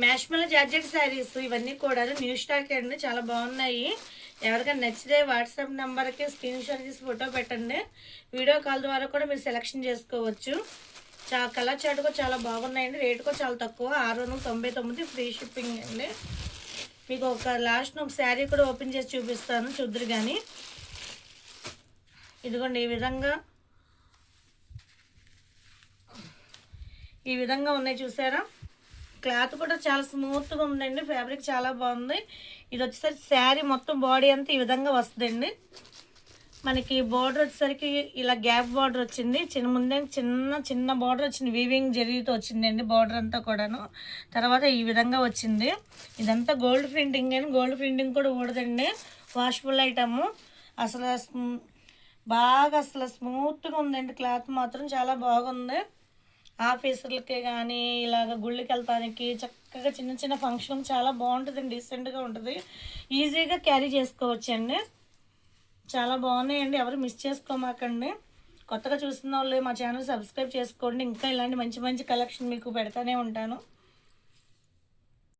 మ్యాష్మల్ georgette saris ఇవన్నీ కూడా new stock అండి, చాలా బాగున్నాయి. ఎవరికైనా నచ్చితే వాట్సాప్ నెంబర్కి స్క్రీన్ షాట్ తీసి ఫోటో పెట్టండి. వీడియో కాల్ ద్వారా కూడా మీరు సెలెక్షన్ చేసుకోవచ్చు. కలర్ చార్ట్ కూడా చాలా బాగున్నాయండి. రేటు కూడా చాలా తక్కువ, 699 ఫ్రీ షిప్పింగ్ అండి. మీకు ఒక లాస్ట్ ఒక శారీ కూడా ఓపెన్ చేసి చూపిస్తాను, చూద్దరు కానీ. ఇదిగోండి ఈ విధంగా ఉన్నాయి చూసారా. క్లాత్ కూడా చాలా స్మూత్గా ఉందండి, ఫ్యాబ్రిక్ చాలా బాగుంది. ఇది వచ్చేసరికి శారీ మొత్తం బాడీ అంతా ఈ విధంగా వస్తుందండి. మనకి బార్డర్ వచ్చేసరికి ఇలా గ్యాప్ బార్డర్ వచ్చింది. ముందే చిన్న బార్డర్ వచ్చింది, వీవింగ్ జరిగితే వచ్చిందండి బార్డర్ అంతా కూడాను. తర్వాత ఈ విధంగా వచ్చింది. ఇదంతా గోల్డ్ ప్రింటింగ్ అండి, గోల్డ్ ప్రింటింగ్ కూడా ఊడదండి, వాషబుల్ ఐటమ్. అసలు బాగా స్మూత్గా ఉందండి, క్లాత్ మాత్రం చాలా బాగుంది. ఆఫీసర్లకే కానీ ఇలాగ గుళ్ళకి వెళ్తానికి చక్కగా చిన్న చిన్న ఫంక్షన్ చాలా బాగుంటుందండి, డీసెంట్గా ఉంటుంది, ఈజీగా క్యారీ చేసుకోవచ్చండి. చాలా బాగున్నాయండి, ఎవరు మిస్ చేసుకోమాకండి. కొత్తగా చూస్తున్న వాళ్ళు మా ఛానల్ సబ్స్క్రైబ్ చేసుకోండి. ఇంకా ఇలాంటి మంచి మంచి కలెక్షన్ మీకు పెడతానే ఉంటాను.